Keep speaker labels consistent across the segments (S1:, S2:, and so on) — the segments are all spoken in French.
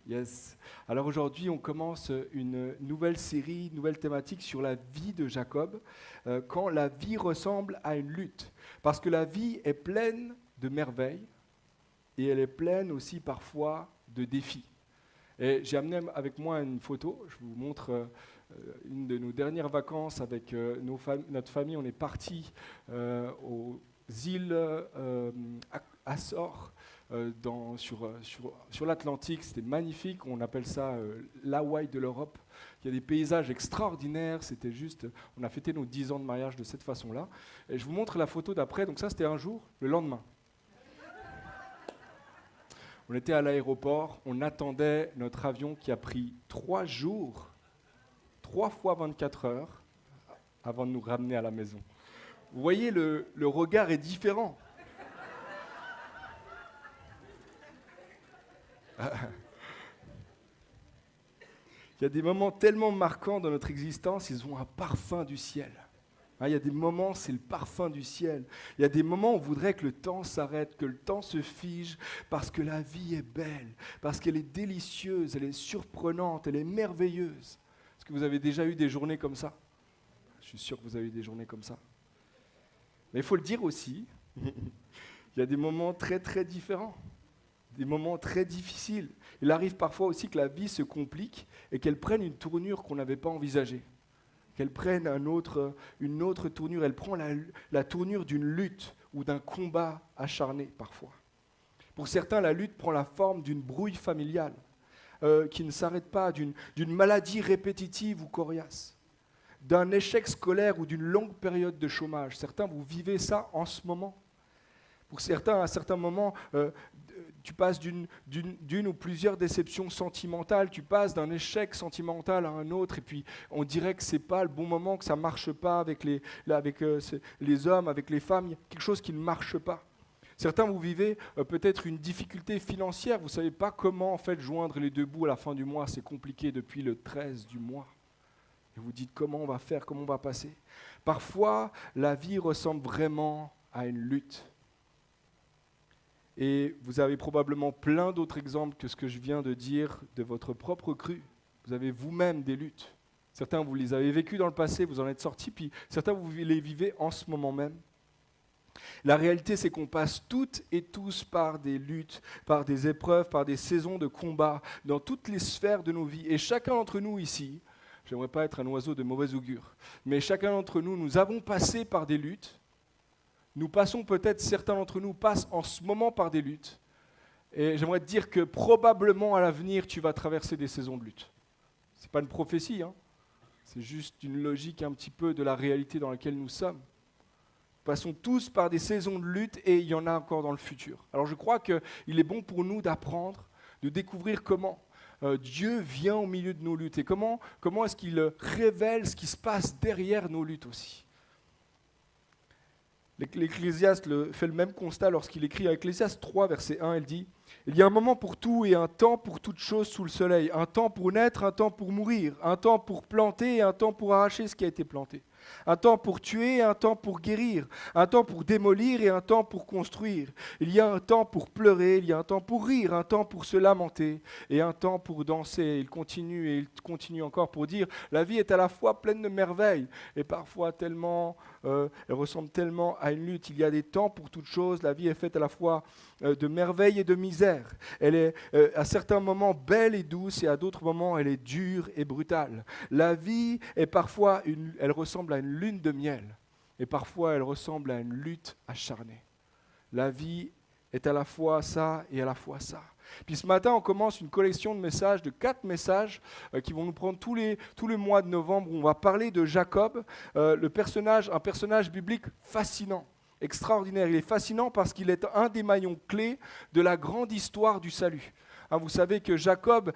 S1: Yes. Alors aujourd'hui, on commence une nouvelle série, une nouvelle thématique sur la vie de Jacob, quand la vie ressemble à une lutte. Parce que la vie est pleine de merveilles et elle est pleine aussi parfois de défis. Et j'ai amené avec moi une photo, je vous montre une de nos dernières vacances avec notre famille. On est parti aux îles Açores. Sur l'Atlantique, c'était magnifique, on appelle ça l'Hawaï de l'Europe. Il y a des paysages extraordinaires, c'était juste, on a fêté nos 10 ans de mariage de cette façon-là. Et je vous montre la photo d'après, donc ça c'était un jour, le lendemain. On était à l'aéroport, on attendait notre avion qui a pris 3 jours, 3 fois 24 heures, avant de nous ramener à la maison. Vous voyez, le regard est différent. Il y a des moments tellement marquants dans notre existence, ils ont un parfum du ciel. Il y a des moments, c'est le parfum du ciel. Il y a des moments où on voudrait que le temps s'arrête, que le temps se fige, parce que la vie est belle, parce qu'elle est délicieuse, elle est surprenante, elle est merveilleuse. Est-ce que vous avez déjà eu des journées comme ça? Je suis sûr que vous avez eu des journées comme ça. Mais il faut le dire aussi, il y a des moments très très différents. Des moments très difficiles. Il arrive parfois aussi que la vie se complique et qu'elle prenne une tournure qu'on n'avait pas envisagée. Qu'elle prenne une autre tournure. Elle prend la tournure d'une lutte ou d'un combat acharné parfois. Pour certains, la lutte prend la forme d'une brouille familiale qui ne s'arrête pas, d'une maladie répétitive ou coriace, d'un échec scolaire ou d'une longue période de chômage. Certains, vous vivez ça en ce moment. Pour certains, à certains moments, tu passes d'une ou plusieurs déceptions sentimentales, tu passes d'un échec sentimental à un autre, et puis on dirait que ce n'est pas le bon moment, que ça ne marche pas avec les hommes, avec les femmes, il y a quelque chose qui ne marche pas. Certains, vous vivez peut-être une difficulté financière, vous ne savez pas comment en fait joindre les deux bouts à la fin du mois, c'est compliqué depuis le 13 du mois. Et vous dites comment on va faire, comment on va passer. Parfois, la vie ressemble vraiment à une lutte. Et vous avez probablement plein d'autres exemples que ce que je viens de dire de votre propre cru. Vous avez vous-même des luttes. Certains, vous les avez vécues dans le passé, vous en êtes sortis, puis certains, vous les vivez en ce moment même. La réalité, c'est qu'on passe toutes et tous par des luttes, par des épreuves, par des saisons de combat, dans toutes les sphères de nos vies. Et chacun d'entre nous ici, j'aimerais pas être un oiseau de mauvais augure, mais chacun d'entre nous, nous avons passé par des luttes. Nous passons peut-être, certains d'entre nous passent en ce moment par des luttes. Et j'aimerais te dire que probablement à l'avenir, tu vas traverser des saisons de lutte. Ce n'est pas une prophétie, c'est juste une logique un petit peu de la réalité dans laquelle nous sommes. Nous passons tous par des saisons de lutte et il y en a encore dans le futur. Alors je crois qu'il est bon pour nous d'apprendre, de découvrir comment Dieu vient au milieu de nos luttes et comment est-ce qu'il révèle ce qui se passe derrière nos luttes aussi. L'Ecclésiaste fait le même constat lorsqu'il écrit à Ecclésiaste 3, verset 1, il dit « Il y a un moment pour tout et un temps pour toute chose sous le soleil, un temps pour naître, un temps pour mourir, un temps pour planter et un temps pour arracher ce qui a été planté. Un temps pour tuer et un temps pour guérir, un temps pour démolir et un temps pour construire. Il y a un temps pour pleurer, il y a un temps pour rire, un temps pour se lamenter et un temps pour danser. » Il continue encore pour dire « La vie est à la fois pleine de merveilles et parfois tellement, elle ressemble tellement à une lutte. Il y a des temps pour toutes choses, la vie est faite à la fois de merveilles et de misère. Elle est à certains moments belle et douce et à d'autres moments elle est dure et brutale. La vie est parfois, elle ressemble à une lune de miel et parfois elle ressemble à une lutte acharnée. La vie est à la fois ça et à la fois ça. » Puis ce matin, on commence une collection de messages, de 4 messages qui vont nous prendre tout le mois de novembre où on va parler de Jacob, un personnage biblique fascinant. Extraordinaire. Il est fascinant parce qu'il est un des maillons clés de la grande histoire du salut. Vous savez que Jacob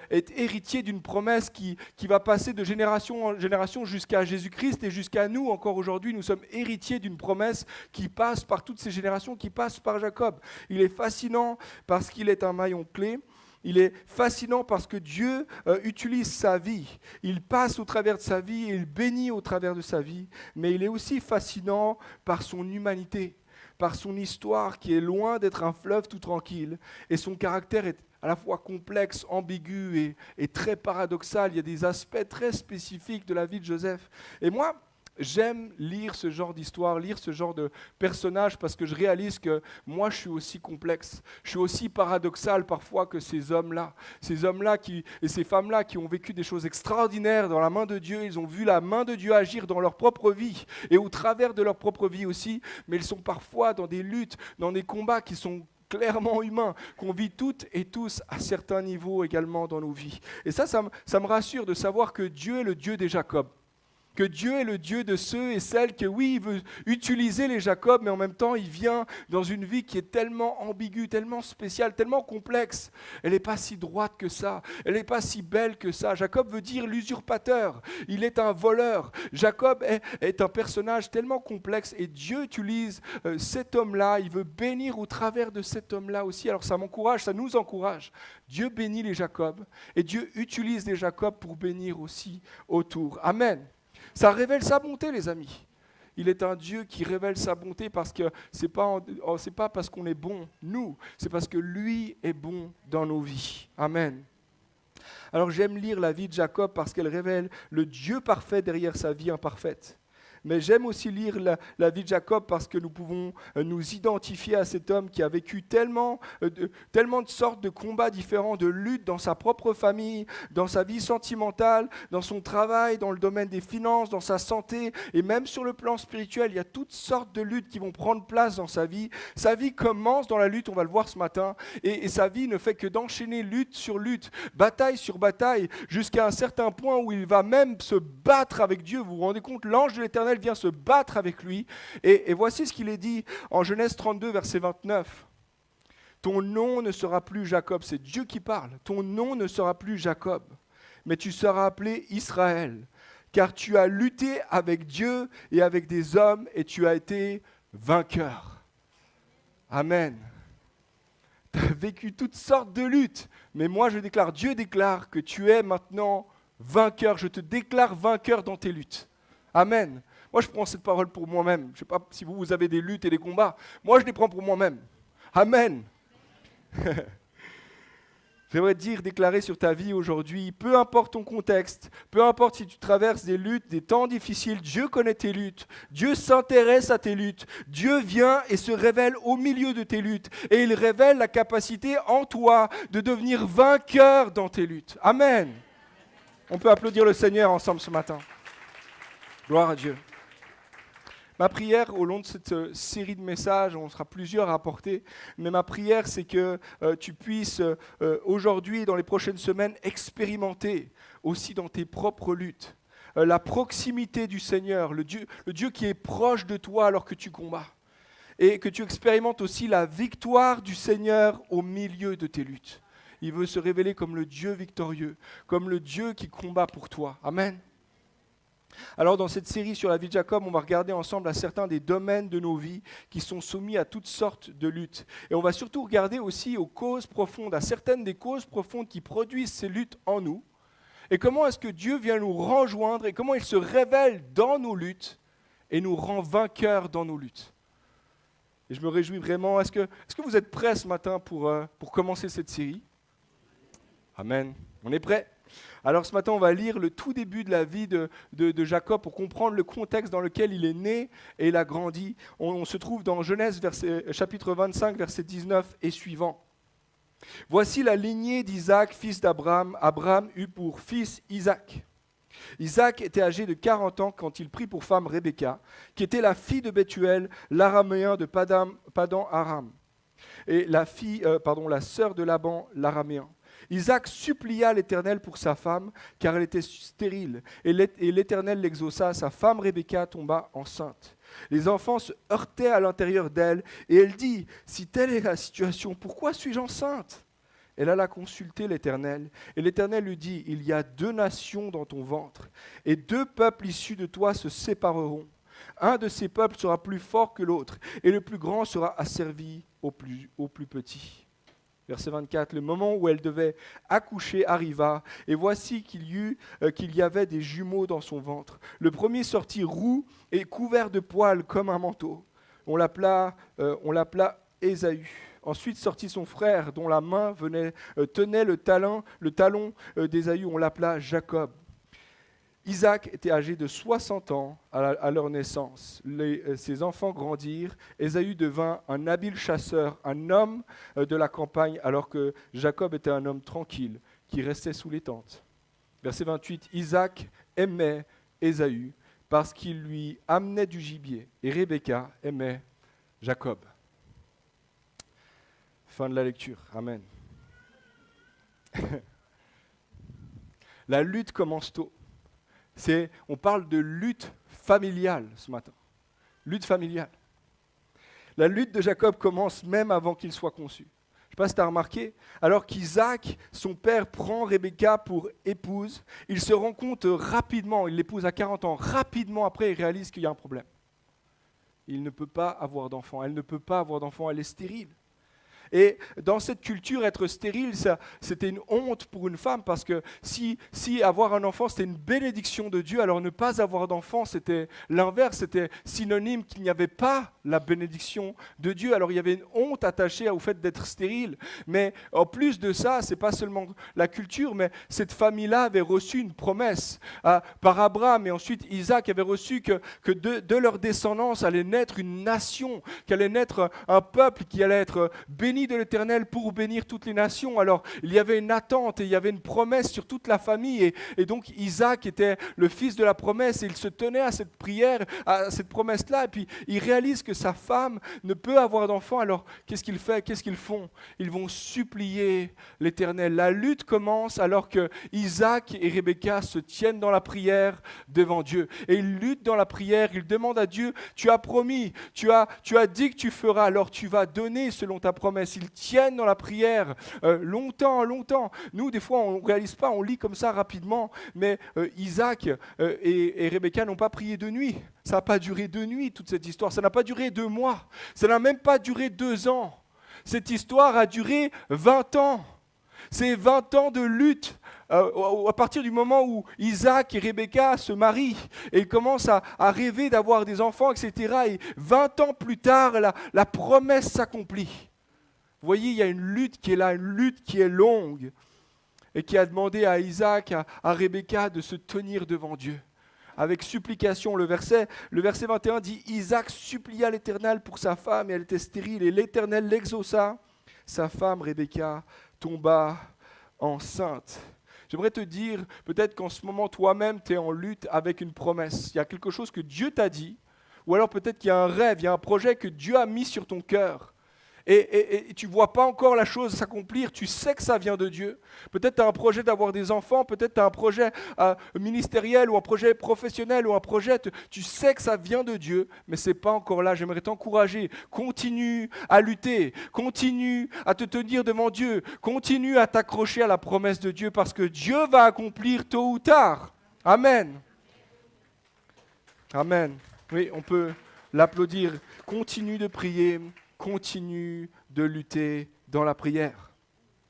S1: est héritier d'une promesse qui va passer de génération en génération jusqu'à Jésus-Christ et jusqu'à nous. Encore aujourd'hui, nous sommes héritiers d'une promesse qui passe par toutes ces générations, qui passe par Jacob. Il est fascinant parce qu'il est un maillon clé. Il est fascinant parce que Dieu utilise sa vie. Il passe au travers de sa vie et il bénit au travers de sa vie. Mais il est aussi fascinant par son humanité, par son histoire qui est loin d'être un fleuve tout tranquille. Et son caractère est à la fois complexe, ambigu et très paradoxal. Il y a des aspects très spécifiques de la vie de Joseph. Et moi, j'aime lire ce genre d'histoire, lire ce genre de personnage parce que je réalise que moi je suis aussi complexe, je suis aussi paradoxal parfois que ces hommes-là et ces femmes-là qui ont vécu des choses extraordinaires dans la main de Dieu, ils ont vu la main de Dieu agir dans leur propre vie et au travers de leur propre vie aussi, mais ils sont parfois dans des luttes, dans des combats qui sont clairement humains, qu'on vit toutes et tous à certains niveaux également dans nos vies. Et ça me rassure de savoir que Dieu est le Dieu des Jacob. Que Dieu est le Dieu de ceux et celles que oui, il veut utiliser les Jacob, mais en même temps, il vient dans une vie qui est tellement ambiguë, tellement spéciale, tellement complexe. Elle n'est pas si droite que ça, elle n'est pas si belle que ça. Jacob veut dire l'usurpateur, il est un voleur. Jacob est un personnage tellement complexe et Dieu utilise cet homme-là, il veut bénir au travers de cet homme-là aussi. Alors ça m'encourage, ça nous encourage. Dieu bénit les Jacob et Dieu utilise les Jacob pour bénir aussi autour. Amen. Ça révèle sa bonté, les amis. Il est un Dieu qui révèle sa bonté parce que c'est pas parce qu'on est bon, nous, c'est parce que lui est bon dans nos vies. Amen. Alors j'aime lire la vie de Jacob parce qu'elle révèle le Dieu parfait derrière sa vie imparfaite. Mais j'aime aussi lire la vie de Jacob parce que nous pouvons nous identifier à cet homme qui a vécu tellement de sortes de combats différents, de luttes dans sa propre famille, dans sa vie sentimentale, dans son travail, dans le domaine des finances, dans sa santé et même sur le plan spirituel. Il y a toutes sortes de luttes qui vont prendre place dans sa vie. Sa vie commence dans la lutte, on va le voir ce matin, et sa vie ne fait que d'enchaîner lutte sur lutte, bataille sur bataille, jusqu'à un certain point où il va même se battre avec Dieu. Vous vous rendez compte, l'ange de l'Éternel vient se battre avec lui. Et voici ce qu'il est dit en Genèse 32, verset 29. Ton nom ne sera plus Jacob, c'est Dieu qui parle. Ton nom ne sera plus Jacob, mais tu seras appelé Israël, car tu as lutté avec Dieu et avec des hommes et tu as été vainqueur. Amen. Tu as vécu toutes sortes de luttes, mais moi je déclare, Dieu déclare que tu es maintenant vainqueur. Je te déclare vainqueur dans tes luttes. Amen. Moi, je prends cette parole pour moi-même. Je ne sais pas si vous avez des luttes et des combats. Moi, je les prends pour moi-même. Amen. J'aimerais dire, déclarer sur ta vie aujourd'hui, peu importe ton contexte, peu importe si tu traverses des luttes, des temps difficiles, Dieu connaît tes luttes. Dieu s'intéresse à tes luttes. Dieu vient et se révèle au milieu de tes luttes. Et il révèle la capacité en toi de devenir vainqueur dans tes luttes. Amen. On peut applaudir le Seigneur ensemble ce matin. Gloire à Dieu. Ma prière au long de cette série de messages, on sera plusieurs à apporter, mais ma prière c'est que tu puisses aujourd'hui et dans les prochaines semaines expérimenter aussi dans tes propres luttes la proximité du Seigneur, le Dieu qui est proche de toi alors que tu combats. Et que tu expérimentes aussi la victoire du Seigneur au milieu de tes luttes. Il veut se révéler comme le Dieu victorieux, comme le Dieu qui combat pour toi. Amen. Alors dans cette série sur la vie de Jacob, on va regarder ensemble à certains des domaines de nos vies qui sont soumis à toutes sortes de luttes. Et on va surtout regarder aussi aux causes profondes, à certaines des causes profondes qui produisent ces luttes en nous. Et comment est-ce que Dieu vient nous rejoindre et comment il se révèle dans nos luttes et nous rend vainqueurs dans nos luttes. Et je me réjouis vraiment. Est-ce que vous êtes prêts ce matin pour commencer cette série? Amen. On est prêts? Alors ce matin, on va lire le tout début de la vie de Jacob pour comprendre le contexte dans lequel il est né et il a grandi. On se trouve dans Genèse chapitre 25, verset 19 et suivant. Voici la lignée d'Isaac, fils d'Abraham. Abraham eut pour fils Isaac. Isaac était âgé de 40 ans quand il prit pour femme Rebecca, qui était la fille de Bethuel, l'araméen de Padan-Aram, et la sœur de Laban, l'araméen. Isaac supplia l'Éternel pour sa femme, car elle était stérile, et l'Éternel l'exauça, sa femme Rebecca tomba enceinte. Les enfants se heurtaient à l'intérieur d'elle, et elle dit, « Si telle est la situation, pourquoi suis-je enceinte ?» Elle alla consulter l'Éternel, et l'Éternel lui dit, « Il y a 2 nations dans ton ventre, et 2 peuples issus de toi se sépareront. Un de ces peuples sera plus fort que l'autre, et le plus grand sera asservi au plus petit. » Verset 24, le moment où elle devait accoucher arriva, et voici qu'il y avait des jumeaux dans son ventre. Le premier sortit roux et couvert de poils comme un manteau. On l'appela Ésaü. Ensuite sortit son frère, dont la main tenait le talon d'Ésaü, on l'appela Jacob. Isaac était âgé de 60 ans à leur naissance. Ses enfants grandirent. Ésaü devint un habile chasseur, un homme de la campagne, alors que Jacob était un homme tranquille qui restait sous les tentes. Verset 28, Isaac aimait Ésaü parce qu'il lui amenait du gibier, et Rebecca aimait Jacob. Fin de la lecture. Amen. La lutte commence tôt. On parle de lutte familiale ce matin. Lutte familiale. La lutte de Jacob commence même avant qu'il soit conçu. Je ne sais pas si tu as remarqué, alors qu'Isaac, son père, prend Rebecca pour épouse, il se rend compte rapidement, il l'épouse à 40 ans, rapidement après il réalise qu'il y a un problème. Il ne peut pas avoir d'enfant, elle ne peut pas avoir d'enfant, elle est stérile. Et dans cette culture, être stérile, c'était une honte pour une femme, parce que si avoir un enfant, c'était une bénédiction de Dieu, alors ne pas avoir d'enfant, c'était l'inverse, c'était synonyme qu'il n'y avait pas la bénédiction de Dieu. Alors il y avait une honte attachée au fait d'être stérile. Mais en plus de ça, c'est pas seulement la culture, mais cette famille-là avait reçu une promesse par Abraham, et ensuite Isaac avait reçu que de leur descendance allait naître une nation, qu'allait naître un peuple qui allait être béni de l'Éternel pour bénir toutes les nations. Alors il y avait une attente et il y avait une promesse sur toute la famille, et donc Isaac était le fils de la promesse, et il se tenait à cette prière, à cette promesse-là, et puis il réalise que sa femme ne peut avoir d'enfant. Alors qu'est-ce qu'il fait? Qu'est-ce qu'ils font? Ils vont supplier l'Éternel. La lutte commence alors que Isaac et Rebecca se tiennent dans la prière devant Dieu, et ils luttent dans la prière. Ils demandent à Dieu: tu as promis, tu as dit que tu feras, alors tu vas donner selon ta promesse. Ils tiennent dans la prière longtemps. Nous, des fois, on ne réalise pas, on lit comme ça rapidement, mais Isaac et Rebecca n'ont pas prié de nuit. Ça n'a pas duré 2 nuits, toute cette histoire. Ça n'a pas duré 2 mois. Ça n'a même pas duré 2 ans. Cette histoire a duré 20 ans. C'est 20 ans de lutte. À partir du moment où Isaac et Rebecca se marient et ils commencent à rêver d'avoir des enfants, etc. Et 20 ans plus tard, la promesse s'accomplit. Vous voyez, il y a une lutte qui est là, une lutte qui est longue, et qui a demandé à Isaac, à Rebecca de se tenir devant Dieu. Avec supplication, le verset 21 dit: Isaac supplia l'Éternel pour sa femme, et elle était stérile, et l'Éternel l'exauça. Sa femme, Rebecca, tomba enceinte. J'aimerais te dire, peut-être qu'en ce moment, toi-même, tu es en lutte avec une promesse. Il y a quelque chose que Dieu t'a dit, ou alors peut-être qu'il y a un rêve, il y a un projet que Dieu a mis sur ton cœur. Et tu ne vois pas encore la chose s'accomplir, tu sais que ça vient de Dieu. Peut-être tu as un projet d'avoir des enfants, peut-être tu as un projet ministériel ou un projet professionnel ou un projet, tu sais que ça vient de Dieu, mais ce n'est pas encore là. J'aimerais t'encourager, continue à lutter, continue à te tenir devant Dieu, continue à t'accrocher à la promesse de Dieu, parce que Dieu va accomplir tôt ou tard. Amen. Amen. Oui, on peut l'applaudir. Continue de prier. Continue de lutter dans la prière.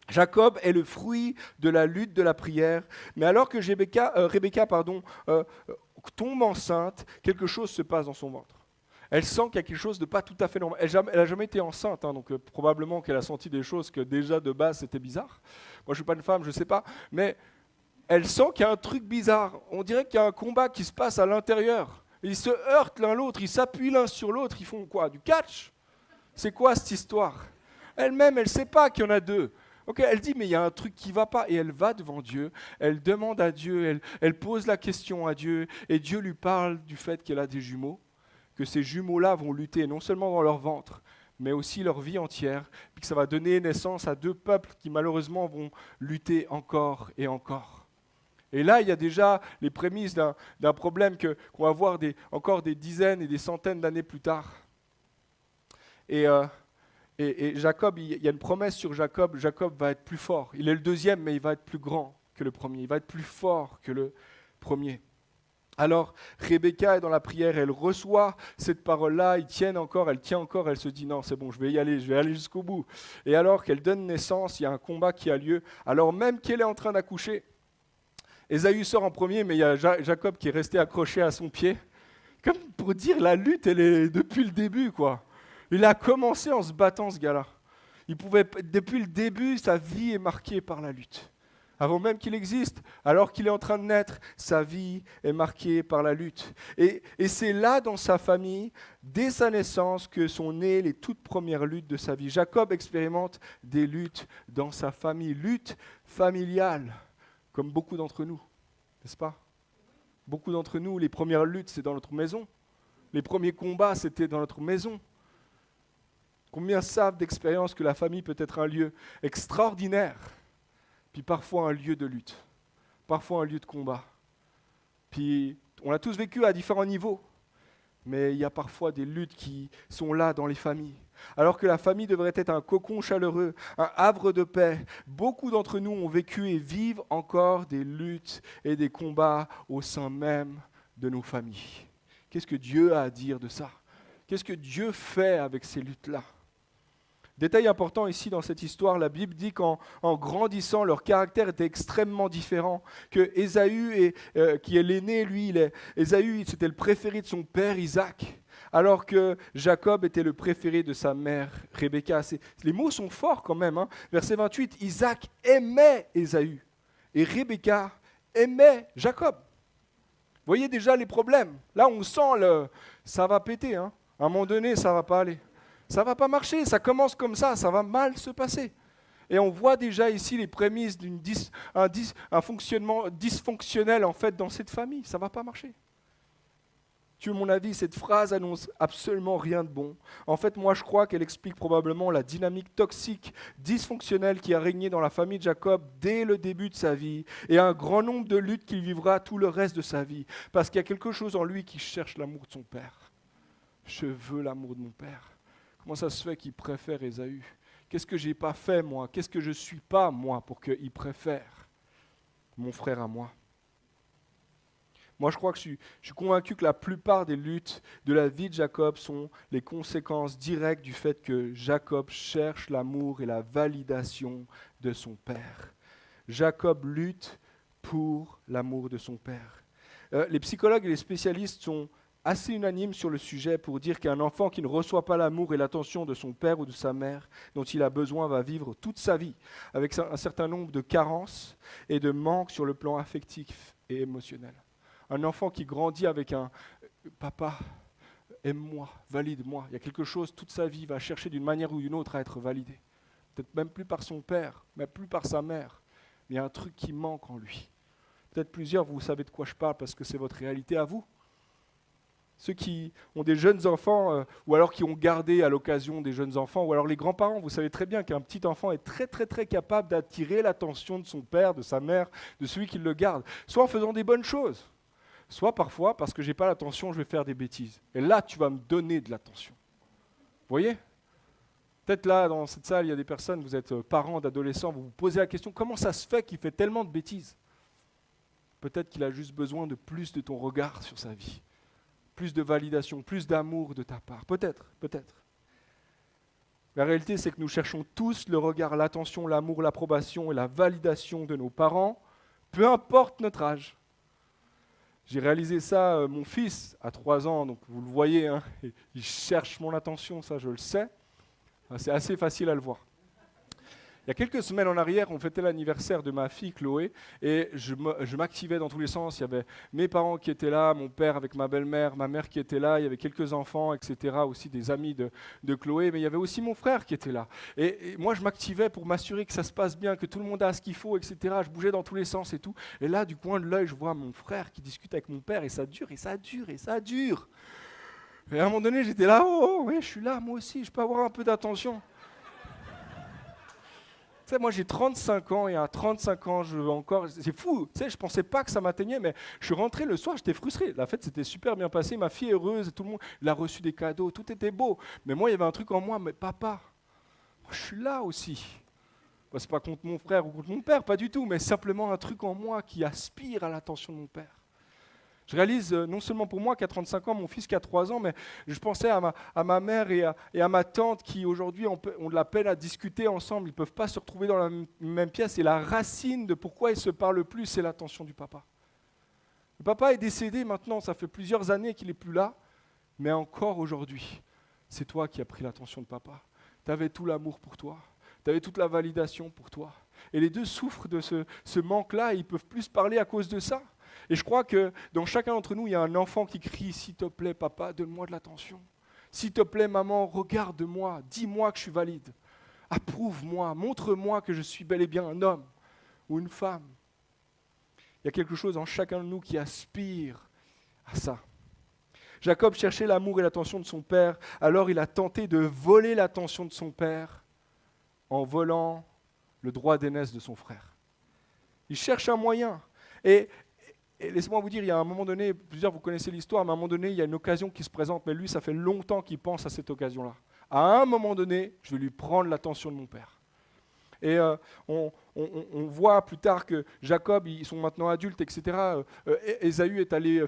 S1: Jacob est le fruit de la lutte de la prière, mais alors que Rebecca tombe enceinte, quelque chose se passe dans son ventre. Elle sent qu'il y a quelque chose de pas tout à fait normal. Elle n'a jamais été enceinte, donc probablement qu'elle a senti des choses que déjà de base c'était bizarre. Moi je ne suis pas une femme, je ne sais pas, mais elle sent qu'il y a un truc bizarre. On dirait qu'il y a un combat qui se passe à l'intérieur. Ils se heurtent l'un l'autre, ils s'appuient l'un sur l'autre, ils font quoi? Du catch? C'est quoi cette histoire? Elle-même, elle ne sait pas qu'il y en a 2. Okay, elle dit, mais il y a un truc qui ne va pas. Et elle va devant Dieu, elle demande à Dieu, elle pose la question à Dieu, et Dieu lui parle du fait qu'elle a des jumeaux, que ces jumeaux-là vont lutter non seulement dans leur ventre, mais aussi leur vie entière, puis que ça va donner naissance à 2 peuples qui malheureusement vont lutter encore et encore. Et là, il y a déjà les prémices d'un problème qu'on va voir encore des dizaines et des centaines d'années plus tard. Et Jacob, il y a une promesse sur Jacob. Jacob va être plus fort. Il est le 2e, mais il va être plus grand que le premier. Il va être plus fort que le premier. Alors, Rebecca est dans la prière, elle reçoit cette parole-là, elle tient encore, elle se dit non, c'est bon, je vais aller jusqu'au bout. Et alors qu'elle donne naissance, il y a un combat qui a lieu. Alors même qu'elle est en train d'accoucher, Ésaü sort en premier, mais il y a Jacob qui est resté accroché à son pied. Comme pour dire, la lutte, elle est depuis le début, quoi. Il a commencé en se battant, ce gars-là. Depuis le début, sa vie est marquée par la lutte. Avant même qu'il existe, alors qu'il est en train de naître, sa vie est marquée par la lutte. Et c'est là, dans sa famille, dès sa naissance, que sont nées les toutes premières luttes de sa vie. Jacob expérimente des luttes dans sa famille, luttes familiales, comme beaucoup d'entre nous, n'est-ce pas? Beaucoup d'entre nous, les premières luttes, c'est dans notre maison. Les premiers combats, c'était dans notre maison. Combien savent d'expérience que la famille peut être un lieu extraordinaire, puis parfois un lieu de lutte, parfois un lieu de combat. Puis on l'a tous vécu à différents niveaux, mais il y a parfois des luttes qui sont là dans les familles. Alors que la famille devrait être un cocon chaleureux, un havre de paix, beaucoup d'entre nous ont vécu et vivent encore des luttes et des combats au sein même de nos familles. Qu'est-ce que Dieu a à dire de ça? Qu'est-ce que Dieu fait avec ces luttes-là? Détail important ici dans cette histoire, la Bible dit qu'en grandissant, leur caractère était extrêmement différent. Que Ésaü, qui est l'aîné, lui, Ésaü, c'était le préféré de son père Isaac, alors que Jacob était le préféré de sa mère Rebecca. Les mots sont forts quand même. Verset 28, Isaac aimait Ésaü et Rebecca aimait Jacob. Vous voyez déjà les problèmes. Là, on sent ça va péter. À un moment donné, ça ne va pas aller. Ça ne va pas marcher, ça commence comme ça va mal se passer. Et on voit déjà ici les prémices d'un fonctionnement dysfonctionnel en fait dans cette famille. Ça ne va pas marcher. Tu veux mon avis, cette phrase annonce absolument rien de bon. En fait, moi je crois qu'elle explique probablement la dynamique toxique, dysfonctionnelle qui a régné dans la famille de Jacob dès le début de sa vie et un grand nombre de luttes qu'il vivra tout le reste de sa vie. Parce qu'il y a quelque chose en lui qui cherche l'amour de son père. Je veux l'amour de mon père. Comment ça se fait qu'il préfère Ésaü? Qu'est-ce que je n'ai pas fait, moi? Qu'est-ce que je ne suis pas, moi, pour qu'il préfère mon frère à moi? Moi, je crois que je suis convaincu que la plupart des luttes de la vie de Jacob sont les conséquences directes du fait que Jacob cherche l'amour et la validation de son père. Jacob lutte pour l'amour de son père. Les psychologues et les spécialistes sont assez unanime sur le sujet pour dire qu'un enfant qui ne reçoit pas l'amour et l'attention de son père ou de sa mère dont il a besoin va vivre toute sa vie avec un certain nombre de carences et de manques sur le plan affectif et émotionnel. Un enfant qui grandit avec un « papa, aime-moi, valide-moi », il y a quelque chose, toute sa vie, va chercher d'une manière ou d'une autre à être validé. Peut-être même plus par son père, même plus par sa mère, mais il y a un truc qui manque en lui. Peut-être plusieurs, vous savez de quoi je parle parce que c'est votre réalité à vous. Ceux qui ont des jeunes enfants, ou alors qui ont gardé à l'occasion des jeunes enfants, ou alors les grands-parents, vous savez très bien qu'un petit enfant est très très très capable d'attirer l'attention de son père, de sa mère, de celui qui le garde, soit en faisant des bonnes choses, soit parfois parce que je n'ai pas l'attention, je vais faire des bêtises. Et là, tu vas me donner de l'attention. Vous voyez? Peut-être là, dans cette salle, il y a des personnes, vous êtes parents d'adolescents, vous vous posez la question, comment ça se fait qu'il fait tellement de bêtises? Peut-être qu'il a juste besoin de plus de ton regard sur sa vie. Plus de validation, plus d'amour de ta part. Peut-être. La réalité, c'est que nous cherchons tous le regard, l'attention, l'amour, l'approbation et la validation de nos parents, peu importe notre âge. J'ai réalisé ça, mon fils, à 3 ans, donc vous le voyez, il cherche mon attention, ça je le sais. C'est assez facile à le voir. Il y a quelques semaines en arrière, on fêtait l'anniversaire de ma fille Chloé et je m'activais dans tous les sens. Il y avait mes parents qui étaient là, mon père avec ma belle-mère, ma mère qui était là, il y avait quelques enfants, etc., aussi des amis de Chloé, mais il y avait aussi mon frère qui était là. Et moi, je m'activais pour m'assurer que ça se passe bien, que tout le monde a ce qu'il faut, etc. Je bougeais dans tous les sens et tout. Et là, du coin de l'œil, je vois mon frère qui discute avec mon père et ça dure, et ça dure, et ça dure. Et à un moment donné, j'étais là, ouais, je suis là, moi aussi, je peux avoir un peu d'attention. Tu sais, moi j'ai 35 ans et à 35 ans, je veux encore. C'est fou, tu sais, je pensais pas que ça m'atteignait, mais je suis rentré le soir, j'étais frustré. La fête s'était super bien passée, ma fille est heureuse, tout le monde il a reçu des cadeaux, tout était beau. Mais moi, il y avait un truc en moi, mais papa, moi, je suis là aussi. Bah, c'est pas contre mon frère ou contre mon père, pas du tout, mais simplement un truc en moi qui aspire à l'attention de mon père. Je réalise non seulement pour moi qu'à 35 ans, mon fils qui a 3 ans, mais je pensais à ma mère et à ma tante qui aujourd'hui ont de la peine à discuter ensemble. Ils ne peuvent pas se retrouver dans la même pièce. Et la racine de pourquoi ils ne se parlent plus, c'est l'attention du papa. Le papa est décédé maintenant, ça fait plusieurs années qu'il n'est plus là, mais encore aujourd'hui, c'est toi qui as pris l'attention de papa. Tu avais tout l'amour pour toi. Tu avais toute la validation pour toi. Et les deux souffrent de ce manque-là et ils ne peuvent plus se parler à cause de ça. Et je crois que dans chacun d'entre nous, il y a un enfant qui crie « S'il te plaît, papa, donne-moi de l'attention. S'il te plaît, maman, regarde-moi, dis-moi que je suis valide. Approuve-moi, montre-moi que je suis bel et bien un homme ou une femme. » Il y a quelque chose en chacun de nous qui aspire à ça. Jacob cherchait l'amour et l'attention de son père, alors il a tenté de voler l'attention de son père en volant le droit d'aînesse de son frère. Il cherche un moyen. Et laissez-moi vous dire, il y a un moment donné, plusieurs vous connaissez l'histoire, mais à un moment donné, il y a une occasion qui se présente, mais lui, ça fait longtemps qu'il pense à cette occasion-là. À un moment donné, je vais lui prendre l'attention de mon père. Et on voit plus tard que Jacob, ils sont maintenant adultes, etc. Ésaü est allé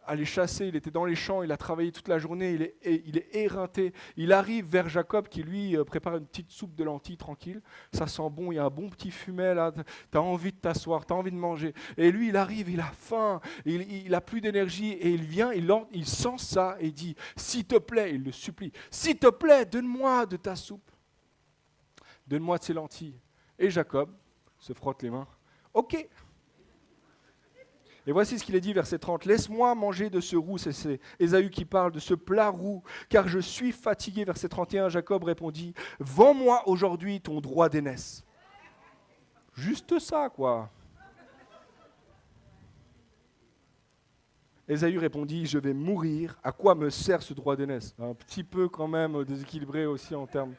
S1: aller chasser, il était dans les champs, il a travaillé toute la journée, il est éreinté. Il arrive vers Jacob qui lui prépare une petite soupe de lentilles tranquille. Ça sent bon, il y a un bon petit fumet là, tu as envie de t'asseoir, tu as envie de manger. Et lui, il arrive, il a faim, il a plus d'énergie et il vient, il sent ça et dit « S'il te plaît », il le supplie, « S'il te plaît, donne-moi de ta soupe. Donne-moi de ces lentilles. » Et Jacob se frotte les mains. « Ok. » Et voici ce qu'il est dit, verset 30. « Laisse-moi manger de ce roux. » C'est Ésaü qui parle de ce plat roux, « car je suis fatigué. » Verset 31, Jacob répondit, « Vends-moi aujourd'hui ton droit d'aînesse. » Juste ça, quoi. Ésaü répondit, « Je vais mourir. À quoi me sert ce droit d'aînesse ?» Un petit peu quand même déséquilibré aussi en termes...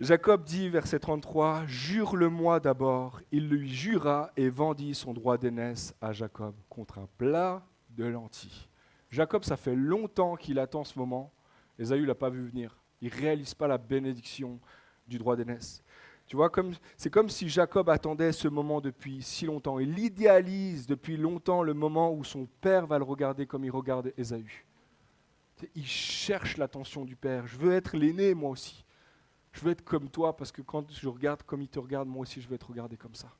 S1: Jacob dit, verset 33, « Jure-le-moi d'abord. » Il lui jura et vendit son droit d'aînesse à Jacob contre un plat de lentilles. Jacob, ça fait longtemps qu'il attend ce moment. Ésaü ne l'a pas vu venir. Il ne réalise pas la bénédiction du droit d'aînesse. Tu vois, c'est comme si Jacob attendait ce moment depuis si longtemps. Il idéalise depuis longtemps le moment où son père va le regarder comme il regarde Ésaü. Il cherche l'attention du père. Je veux être l'aîné, moi aussi. Je veux être comme toi parce que quand je regarde comme il te regarde, moi aussi je veux être regardé comme ça.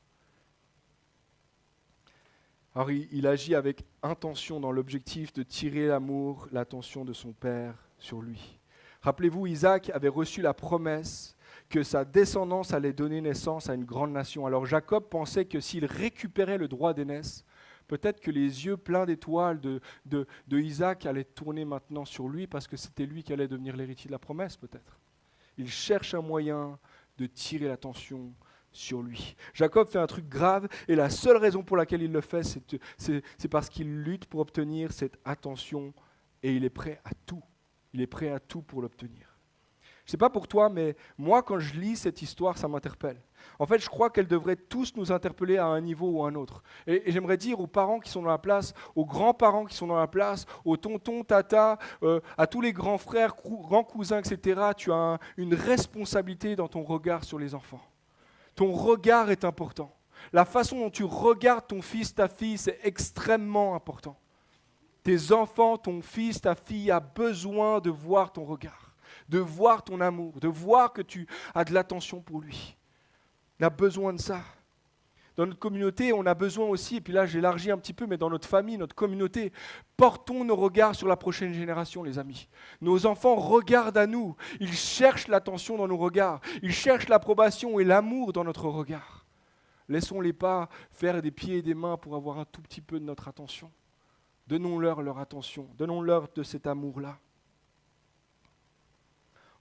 S1: Alors il agit avec intention dans l'objectif de tirer l'amour, l'attention de son père sur lui. Rappelez-vous, Isaac avait reçu la promesse que sa descendance allait donner naissance à une grande nation. Alors Jacob pensait que s'il récupérait le droit d'aînesse, peut-être que les yeux pleins d'étoiles de Isaac allaient tourner maintenant sur lui parce que c'était lui qui allait devenir l'héritier de la promesse peut-être. Il cherche un moyen de tirer l'attention sur lui. Jacob fait un truc grave et la seule raison pour laquelle il le fait, c'est parce qu'il lutte pour obtenir cette attention et il est prêt à tout. Il est prêt à tout pour l'obtenir. Je ne sais pas pour toi, mais moi, quand je lis cette histoire, ça m'interpelle. En fait, je crois qu'elle devrait tous nous interpeller à un niveau ou à un autre. Et j'aimerais dire aux parents qui sont dans la place, aux grands-parents qui sont dans la place, aux tontons, tatas, à tous les grands frères, grands cousins, etc., tu as une responsabilité dans ton regard sur les enfants. Ton regard est important. La façon dont tu regardes ton fils, ta fille, c'est extrêmement important. Tes enfants, ton fils, ta fille a besoin de voir ton regard, de voir ton amour, de voir que tu as de l'attention pour lui. On a besoin de ça. Dans notre communauté, on a besoin aussi, et puis là j'élargis un petit peu, mais dans notre famille, notre communauté, portons nos regards sur la prochaine génération, les amis. Nos enfants regardent à nous, ils cherchent l'attention dans nos regards, ils cherchent l'approbation et l'amour dans notre regard. Laissons-les pas faire des pieds et des mains pour avoir un tout petit peu de notre attention. Donnons-leur leur attention, donnons-leur de cet amour-là.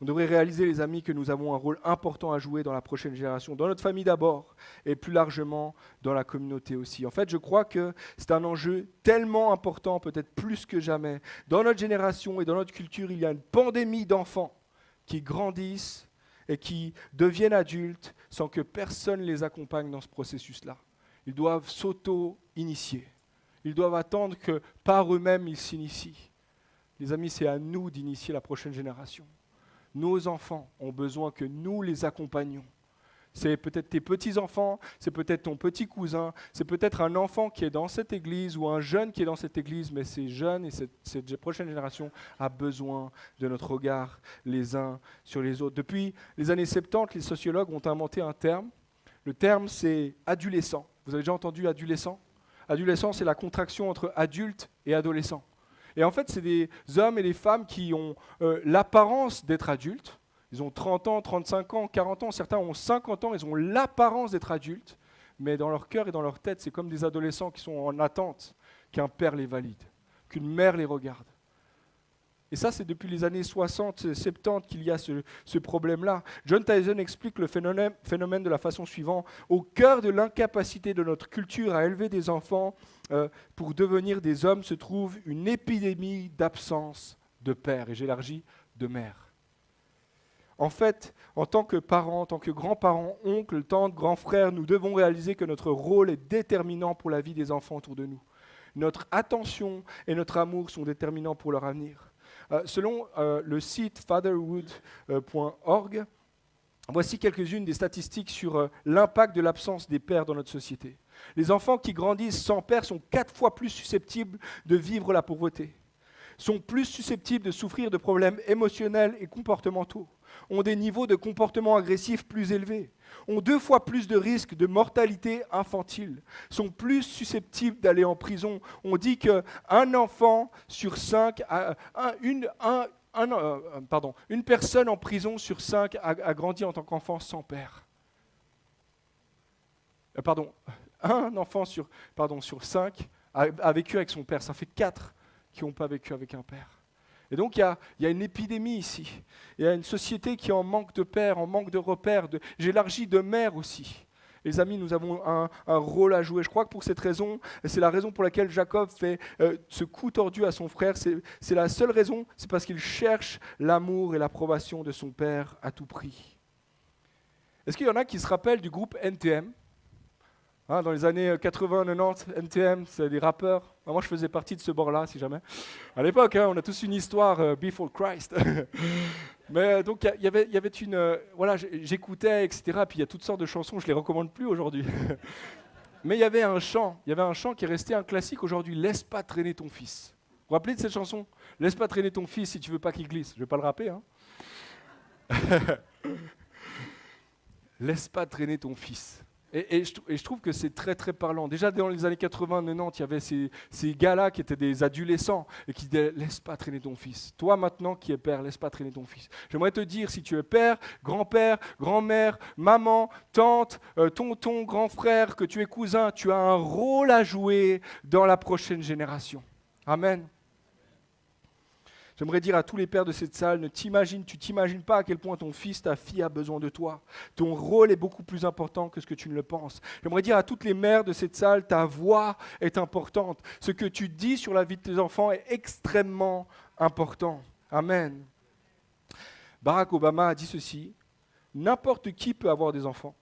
S1: On devrait réaliser, les amis, que nous avons un rôle important à jouer dans la prochaine génération, dans notre famille d'abord, et plus largement dans la communauté aussi. En fait, je crois que c'est un enjeu tellement important, peut-être plus que jamais. Dans notre génération et dans notre culture, il y a une pandémie d'enfants qui grandissent et qui deviennent adultes sans que personne les accompagne dans ce processus-là. Ils doivent s'auto-initier. Ils doivent attendre que par eux-mêmes, ils s'initient. Les amis, c'est à nous d'initier la prochaine génération. Nos enfants ont besoin que nous les accompagnions. C'est peut-être tes petits-enfants, c'est peut-être ton petit cousin, c'est peut-être un enfant qui est dans cette église ou un jeune qui est dans cette église, mais ces jeunes et cette prochaine génération a besoin de notre regard les uns sur les autres. Depuis les années 70, les sociologues ont inventé un terme. Le terme, c'est adolescent. Vous avez déjà entendu adolescent ? Adolescent, c'est la contraction entre adulte et adolescent. Et en fait, c'est des hommes et des femmes qui ont l'apparence d'être adultes, Ils ont 30 ans, 35 ans, 40 ans, certains ont 50 ans, ils ont l'apparence d'être adultes, mais dans leur cœur et dans leur tête, c'est comme des adolescents qui sont en attente qu'un père les valide, qu'une mère les regarde. Et ça, c'est depuis les années 60, 70 qu'il y a ce problème-là. John Tyson explique le phénomène de la façon suivante. Au cœur de l'incapacité de notre culture à élever des enfants pour devenir des hommes se trouve une épidémie d'absence de père, et j'élargis, de mère. En fait, en tant que parents, en tant que grands-parents, oncles, tantes, grands frères, nous devons réaliser que notre rôle est déterminant pour la vie des enfants autour de nous. Notre attention et notre amour sont déterminants pour leur avenir. Selon le site fatherhood.org, voici quelques-unes des statistiques sur l'impact de l'absence des pères dans notre société. Les enfants qui grandissent sans père sont 4 fois plus susceptibles de vivre la pauvreté, sont plus susceptibles de souffrir de problèmes émotionnels et comportementaux, ont des niveaux de comportement agressif plus élevés, ont 2 fois plus de risques de mortalité infantile, sont plus susceptibles d'aller en prison. On dit qu'un enfant sur 5, une personne en prison sur 5 a grandi en tant qu'enfant sans père. Un enfant sur 5 a vécu avec son père. Ça fait 4 qui n'ont pas vécu avec un père. Et donc il y a une épidémie ici. Il y a une société qui est en manque de pères, en manque de repères. J'élargis de mères aussi. Les amis, nous avons un rôle à jouer. Je crois que pour cette raison, et c'est la raison pour laquelle Jacob fait ce coup tordu à son frère, c'est la seule raison, c'est parce qu'il cherche l'amour et l'approbation de son père à tout prix. Est-ce qu'il y en a qui se rappellent du groupe NTM ? Dans les années 80-90, NTM, c'est des rappeurs. Moi, je faisais partie de ce bord-là, si jamais. À l'époque, on a tous une histoire before Christ. Mais donc, il y avait une... j'écoutais, etc. Puis il y a toutes sortes de chansons, je ne les recommande plus aujourd'hui. Mais il y avait un chant qui est resté un classique aujourd'hui. Laisse pas traîner ton fils. Vous vous rappelez de cette chanson ? Laisse pas traîner ton fils si tu veux pas qu'il glisse. Je vais pas le rapper, Laisse pas traîner ton fils. Et je trouve que c'est très très parlant. Déjà dans les années 80-90, il y avait ces gars-là qui étaient des adolescents et qui disaient « laisse pas traîner ton fils ». Toi maintenant qui es père, laisse pas traîner ton fils. J'aimerais te dire, si tu es père, grand-mère, maman, tante, tonton, grand frère, que tu es cousin, tu as un rôle à jouer dans la prochaine génération. Amen. J'aimerais dire à tous les pères de cette salle, tu t'imagines pas à quel point ton fils, ta fille a besoin de toi. Ton rôle est beaucoup plus important que ce que tu ne le penses. J'aimerais dire à toutes les mères de cette salle, ta voix est importante. Ce que tu dis sur la vie de tes enfants est extrêmement important. Amen. Barack Obama a dit ceci, n'importe qui peut avoir des enfants.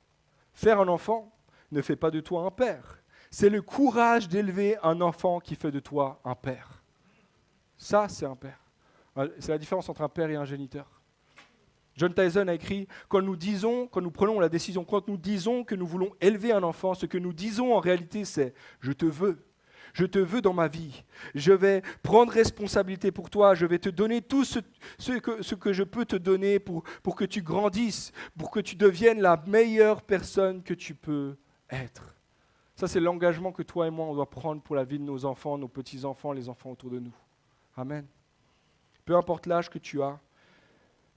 S1: Faire un enfant ne fait pas de toi un père. C'est le courage d'élever un enfant qui fait de toi un père. Ça, c'est un père. C'est la différence entre un père et un géniteur. John Tyson a écrit « Quand nous prenons la décision, quand nous disons que nous voulons élever un enfant, ce que nous disons en réalité c'est « Je te veux dans ma vie. Je vais prendre responsabilité pour toi. Je vais te donner tout ce que je peux te donner pour que tu grandisses, pour que tu deviennes la meilleure personne que tu peux être. » Ça, c'est l'engagement que toi et moi, on doit prendre pour la vie de nos enfants, nos petits-enfants, les enfants autour de nous. Amen. Peu importe l'âge que tu as,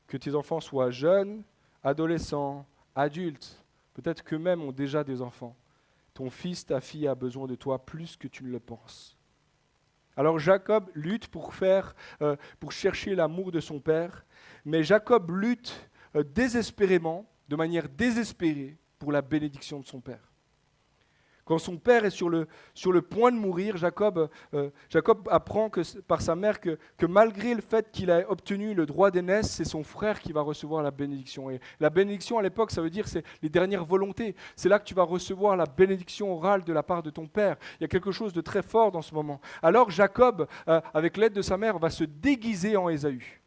S1: que tes enfants soient jeunes, adolescents, adultes, peut-être qu'eux-mêmes ont déjà des enfants. Ton fils, ta fille a besoin de toi plus que tu ne le penses. Alors Jacob lutte pour chercher l'amour de son père, mais Jacob lutte désespérément, de manière désespérée, pour la bénédiction de son père. Quand son père est sur le point de mourir, Jacob apprend par sa mère que malgré le fait qu'il a obtenu le droit d'aînesse, c'est son frère qui va recevoir la bénédiction. Et la bénédiction à l'époque, ça veut dire c'est les dernières volontés. C'est là que tu vas recevoir la bénédiction orale de la part de ton père. Il y a quelque chose de très fort dans ce moment. Alors Jacob, avec l'aide de sa mère, va se déguiser en Ésaü.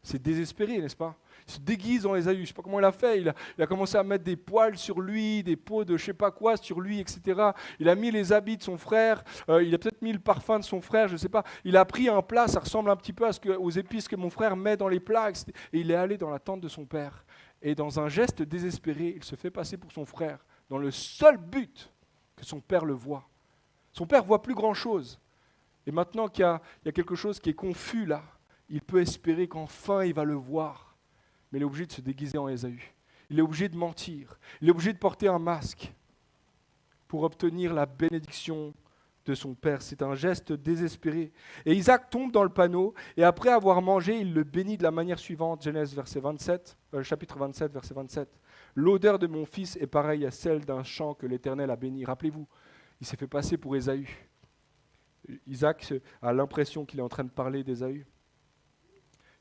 S1: C'est désespéré, n'est-ce pas ? Il se déguise en Ésaü. Je ne sais pas comment il a fait. Il a commencé à mettre des poils sur lui, des peaux de je ne sais pas quoi sur lui, etc. Il a mis les habits de son frère. Il a peut-être mis le parfum de son frère, je ne sais pas. Il a pris un plat, ça ressemble un petit peu aux épices que mon frère met dans les plats. Et il est allé dans la tente de son père. Et dans un geste désespéré, il se fait passer pour son frère, dans le seul but que son père le voie. Son père voit plus grand-chose. Et maintenant qu'il y a quelque chose qui est confus là, il peut espérer qu'enfin il va le voir. mais il est obligé de se déguiser en Ésaü. Il est obligé de mentir. Il est obligé de porter un masque pour obtenir la bénédiction de son père. C'est un geste désespéré. Et Isaac tombe dans le panneau, et après avoir mangé, il le bénit de la manière suivante. Genèse chapitre 27, verset 27. L'odeur de mon fils est pareille à celle d'un champ que l'Éternel a béni. Rappelez-vous, il s'est fait passer pour Ésaü. Isaac a l'impression qu'il est en train de parler d'Ésaü.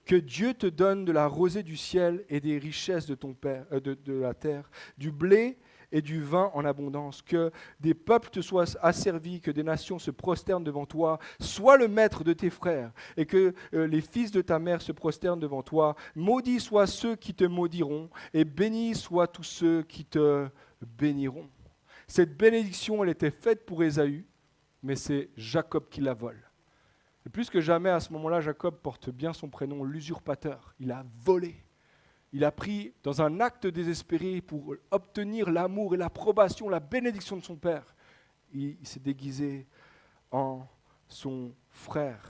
S1: Que Dieu te donne de la rosée du ciel et des richesses de ton père, de la terre, du blé et du vin en abondance, que des peuples te soient asservis, que des nations se prosternent devant toi, sois le maître de tes frères, et que les fils de ta mère se prosternent devant toi. Maudits soient ceux qui te maudiront, et bénis soient tous ceux qui te béniront. Cette bénédiction, elle était faite pour Ésaü, mais c'est Jacob qui la vole. Et plus que jamais, à ce moment-là, Jacob porte bien son prénom, l'usurpateur. Il a volé. Il a pris dans un acte désespéré pour obtenir l'amour et l'approbation, la bénédiction de son père. Il s'est déguisé en son frère.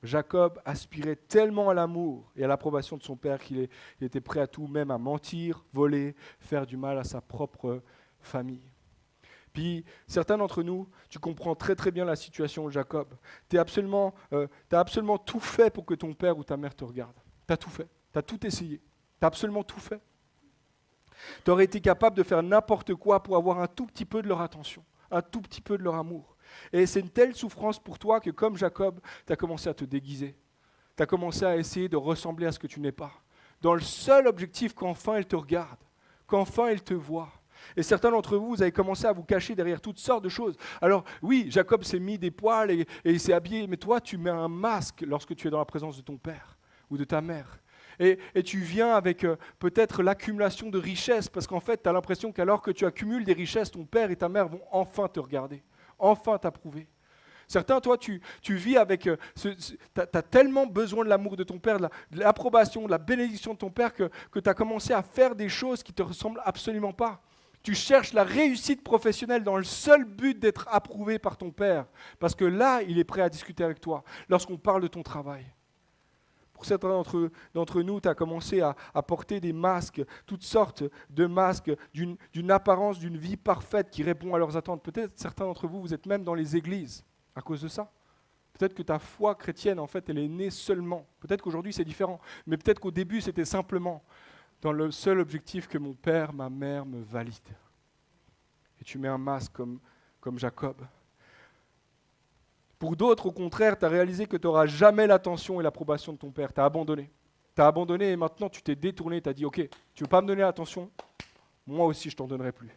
S1: Jacob aspirait tellement à l'amour et à l'approbation de son père qu'il était prêt à tout, même à mentir, voler, faire du mal à sa propre famille. Puis, certains d'entre nous, tu comprends très très bien la situation de Jacob. Tu as absolument tout fait pour que ton père ou ta mère te regarde. Tu as tout fait, tu as tout essayé, tu as absolument tout fait. Tu aurais été capable de faire n'importe quoi pour avoir un tout petit peu de leur attention, un tout petit peu de leur amour. Et c'est une telle souffrance pour toi que comme Jacob, tu as commencé à te déguiser. Tu as commencé à essayer de ressembler à ce que tu n'es pas. Dans le seul objectif qu'enfin il te regarde, qu'enfin il te voit. Et certains d'entre vous, vous avez commencé à vous cacher derrière toutes sortes de choses. Alors oui, Jacob s'est mis des poils et il s'est habillé, mais toi, tu mets un masque lorsque tu es dans la présence de ton père ou de ta mère. Et tu viens avec peut-être l'accumulation de richesses, parce qu'en fait, tu as l'impression qu'alors que tu accumules des richesses, ton père et ta mère vont enfin te regarder, enfin t'approuver. Certains, toi, tu vis avec... tu as tellement besoin de l'amour de ton père, de l'approbation, de la bénédiction de ton père, que tu as commencé à faire des choses qui ne te ressemblent absolument pas. Tu cherches la réussite professionnelle dans le seul but d'être approuvé par ton père. Parce que là, il est prêt à discuter avec toi lorsqu'on parle de ton travail. Pour certains d'entre nous, tu as commencé à porter des masques, toutes sortes de masques, d'une apparence, d'une vie parfaite qui répond à leurs attentes. Peut-être certains d'entre vous, vous êtes même dans les églises à cause de ça. Peut-être que ta foi chrétienne, en fait, elle est née seulement. Peut-être qu'aujourd'hui, c'est différent. Mais peut-être qu'au début, c'était simplement dans le seul objectif que mon père, ma mère me valide. Et tu mets un masque comme Jacob. Pour d'autres, au contraire, tu as réalisé que tu n'auras jamais l'attention et l'approbation de ton père. Tu as abandonné. Tu as abandonné et maintenant tu t'es détourné. Tu as dit, ok, tu ne veux pas me donner l'attention, moi aussi je ne t'en donnerai plus.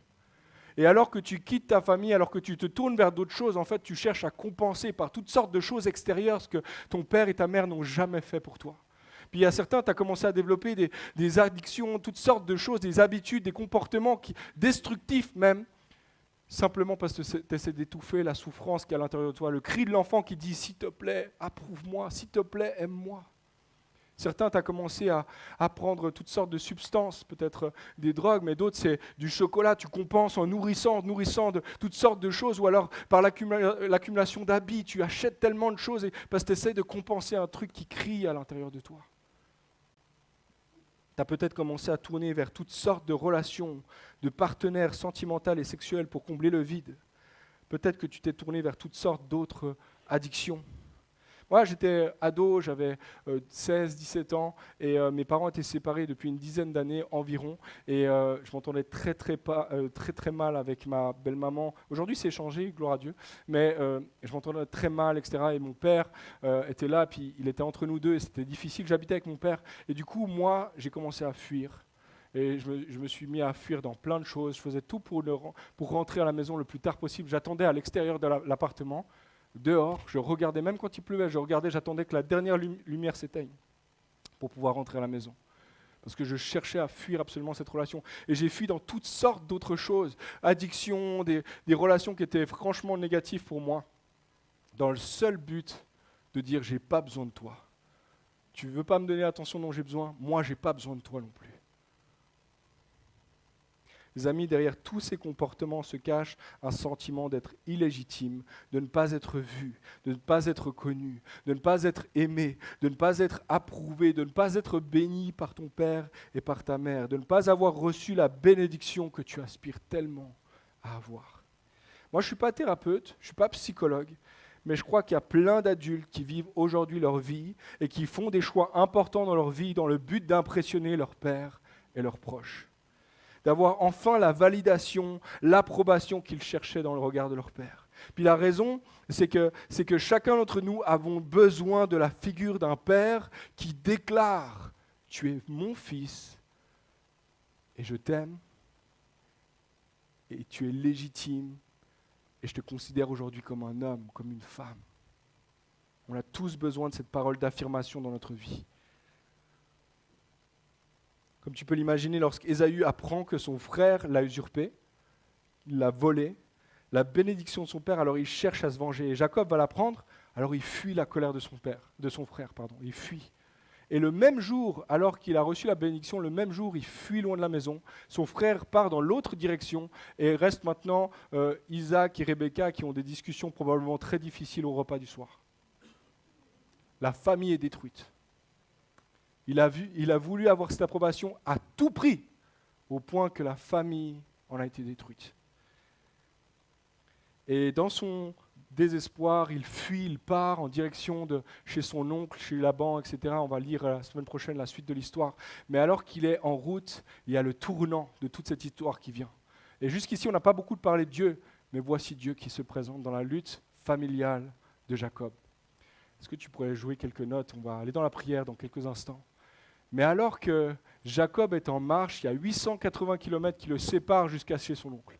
S1: Et alors que tu quittes ta famille, alors que tu te tournes vers d'autres choses, en fait, tu cherches à compenser par toutes sortes de choses extérieures ce que ton père et ta mère n'ont jamais fait pour toi. Puis il y a certains, tu as commencé à développer des addictions, toutes sortes de choses, des habitudes, des comportements destructifs même, simplement parce que tu essaies d'étouffer la souffrance qu'il y a à l'intérieur de toi, le cri de l'enfant qui dit « s'il te plaît, approuve-moi, s'il te plaît, aime-moi ». Certains, tu as commencé à prendre toutes sortes de substances, peut-être des drogues, mais d'autres, c'est du chocolat. Tu compenses en nourrissant de toutes sortes de choses, ou alors par l'accumulation d'habits, tu achètes tellement de choses parce que tu essaies de compenser un truc qui crie à l'intérieur de toi. Tu as peut-être commencé à tourner vers toutes sortes de relations, de partenaires sentimentaux et sexuels pour combler le vide. Peut-être que tu t'es tourné vers toutes sortes d'autres addictions. Moi, j'étais ado, j'avais 16-17 ans et mes parents étaient séparés depuis une dizaine d'années environ et je m'entendais très mal avec ma belle-maman. Aujourd'hui, c'est changé, gloire à Dieu, mais je m'entendais très mal, etc. Et mon père était là, puis il était entre nous deux et c'était difficile. J'habitais avec mon père et du coup, moi, j'ai commencé à fuir. Et je me suis mis à fuir dans plein de choses. Je faisais tout pour rentrer à la maison le plus tard possible. J'attendais à l'extérieur de l'appartement. Dehors, je regardais, même quand il pleuvait, j'attendais que la dernière lumière s'éteigne pour pouvoir rentrer à la maison. Parce que je cherchais à fuir absolument cette relation. Et j'ai fui dans toutes sortes d'autres choses, addictions, des relations qui étaient franchement négatives pour moi, dans le seul but de dire « j'ai pas besoin de toi ». Tu ne veux pas me donner l'attention dont j'ai besoin, moi j'ai pas besoin de toi non plus. Les amis, derrière tous ces comportements se cache un sentiment d'être illégitime, de ne pas être vu, de ne pas être connu, de ne pas être aimé, de ne pas être approuvé, de ne pas être béni par ton père et par ta mère, de ne pas avoir reçu la bénédiction que tu aspires tellement à avoir. Moi, je ne suis pas thérapeute, je ne suis pas psychologue, mais je crois qu'il y a plein d'adultes qui vivent aujourd'hui leur vie et qui font des choix importants dans leur vie dans le but d'impressionner leur père et leurs proches. D'avoir enfin la validation, l'approbation qu'ils cherchaient dans le regard de leur père. Puis la raison, c'est que chacun d'entre nous avons besoin de la figure d'un père qui déclare « Tu es mon fils et je t'aime et tu es légitime et je te considère aujourd'hui comme un homme, comme une femme. » On a tous besoin de cette parole d'affirmation dans notre vie. Comme tu peux l'imaginer, lorsqu'Ésaü apprend que son frère l'a usurpé, il l'a volé, la bénédiction de son père, alors il cherche à se venger. Et Jacob va l'apprendre, alors il fuit la colère de son frère, il fuit. Et le même jour, alors qu'il a reçu la bénédiction, le même jour, il fuit loin de la maison. Son frère part dans l'autre direction et reste maintenant Isaac et Rebecca qui ont des discussions probablement très difficiles au repas du soir. La famille est détruite. Il a voulu avoir cette approbation à tout prix, au point que la famille en a été détruite. Et dans son désespoir, il fuit, il part en direction de chez son oncle, chez Laban, etc. On va lire la semaine prochaine la suite de l'histoire. Mais alors qu'il est en route, il y a le tournant de toute cette histoire qui vient. Et jusqu'ici, on n'a pas beaucoup parlé de Dieu, mais voici Dieu qui se présente dans la lutte familiale de Jacob. Est-ce que tu pourrais jouer quelques notes? On va aller dans la prière dans quelques instants. Mais alors que Jacob est en marche, il y a 880 km qui le séparent jusqu'à chez son oncle.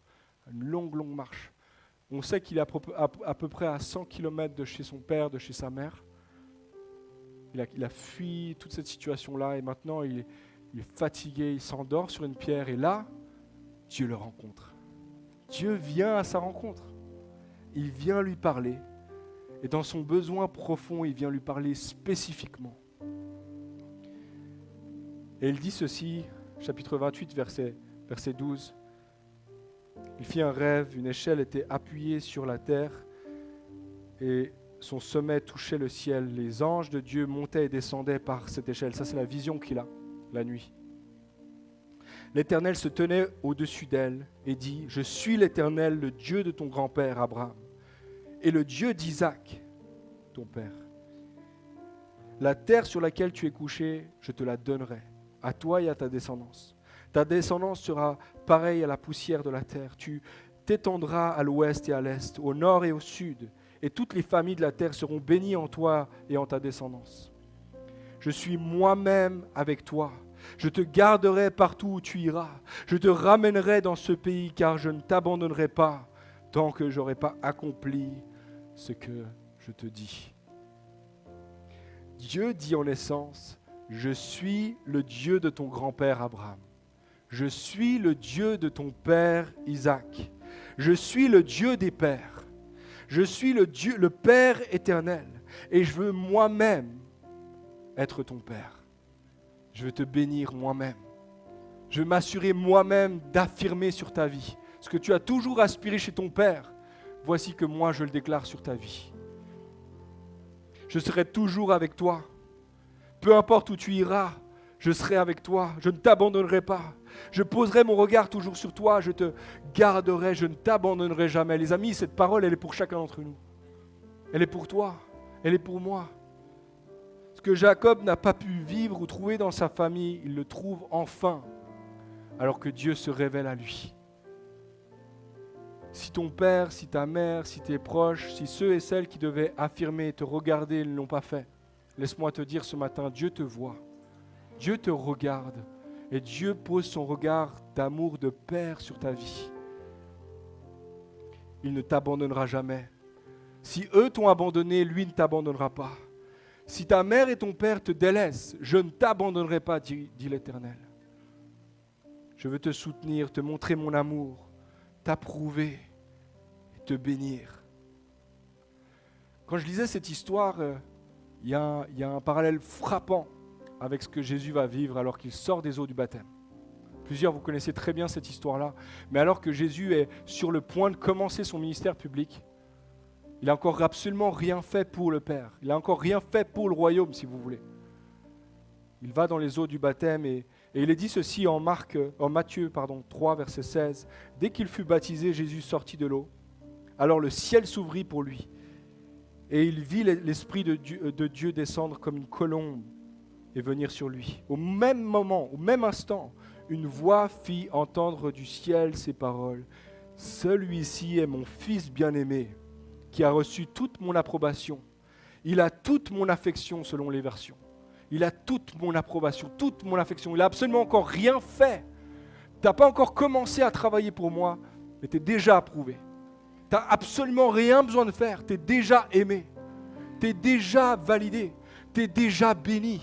S1: Une longue, longue marche. On sait qu'il est à peu près à 100 km de chez son père, de chez sa mère. Il a fui toute cette situation-là et maintenant il est fatigué, il s'endort sur une pierre et là, Dieu le rencontre. Dieu vient à sa rencontre. Il vient lui parler et dans son besoin profond, il vient lui parler spécifiquement. Et il dit ceci, chapitre 28, verset 12. Il fit un rêve, une échelle était appuyée sur la terre et son sommet touchait le ciel. Les anges de Dieu montaient et descendaient par cette échelle. Ça, c'est la vision qu'il a, la nuit. L'Éternel se tenait au-dessus d'elle et dit, « Je suis l'Éternel, le Dieu de ton grand-père Abraham, et le Dieu d'Isaac, ton père. La terre sur laquelle tu es couché, je te la donnerai, à toi et à ta descendance. Ta descendance sera pareille à la poussière de la terre. Tu t'étendras à l'ouest et à l'est, au nord et au sud, et toutes les familles de la terre seront bénies en toi et en ta descendance. Je suis moi-même avec toi. Je te garderai partout où tu iras. Je te ramènerai dans ce pays, car je ne t'abandonnerai pas tant que je n'aurai pas accompli ce que je te dis. » Dieu dit en essence, « Je suis le Dieu de ton grand-père Abraham. Je suis le Dieu de ton père Isaac. Je suis le Dieu des pères. Je suis le Dieu, le Père éternel. Et je veux moi-même être ton Père. Je veux te bénir moi-même. Je veux m'assurer moi-même d'affirmer sur ta vie ce que tu as toujours aspiré chez ton Père. Voici que moi je le déclare sur ta vie. Je serai toujours avec toi. Peu importe où tu iras, je serai avec toi. Je ne t'abandonnerai pas. Je poserai mon regard toujours sur toi. Je te garderai. Je ne t'abandonnerai jamais. Les amis, cette parole, elle est pour chacun d'entre nous. Elle est pour toi. Elle est pour moi. Ce que Jacob n'a pas pu vivre ou trouver dans sa famille, il le trouve enfin, alors que Dieu se révèle à lui. Si ton père, si ta mère, si tes proches, si ceux et celles qui devaient affirmer, te regarder, ne l'ont pas fait, laisse-moi te dire ce matin, Dieu te voit, Dieu te regarde et Dieu pose son regard d'amour de père sur ta vie. Il ne t'abandonnera jamais. Si eux t'ont abandonné, lui ne t'abandonnera pas. Si ta mère et ton père te délaissent, je ne t'abandonnerai pas, dit l'Éternel. Je veux te soutenir, te montrer mon amour, t'approuver et te bénir. Quand je lisais cette histoire, il y a un parallèle frappant avec ce que Jésus va vivre alors qu'il sort des eaux du baptême. Plusieurs, vous connaissez très bien cette histoire-là. Mais alors que Jésus est sur le point de commencer son ministère public, il n'a encore absolument rien fait pour le Père. Il n'a encore rien fait pour le royaume, si vous voulez. Il va dans les eaux du baptême et il est dit ceci en Matthieu 3, verset 16. Dès qu'il fut baptisé, Jésus sortit de l'eau. Alors le ciel s'ouvrit pour lui et il vit l'Esprit de Dieu descendre comme une colombe et venir sur lui. Au même moment, au même instant, une voix fit entendre du ciel ces paroles. Celui-ci est mon Fils bien-aimé, qui a reçu toute mon approbation. Il a toute mon affection selon les versions. Il a toute mon approbation, toute mon affection. Il n'a absolument encore rien fait. Tu n'as pas encore commencé à travailler pour moi, mais tu es déjà approuvé. Tu n'as absolument rien besoin de faire. Tu es déjà aimé. Tu es déjà validé. Tu es déjà béni.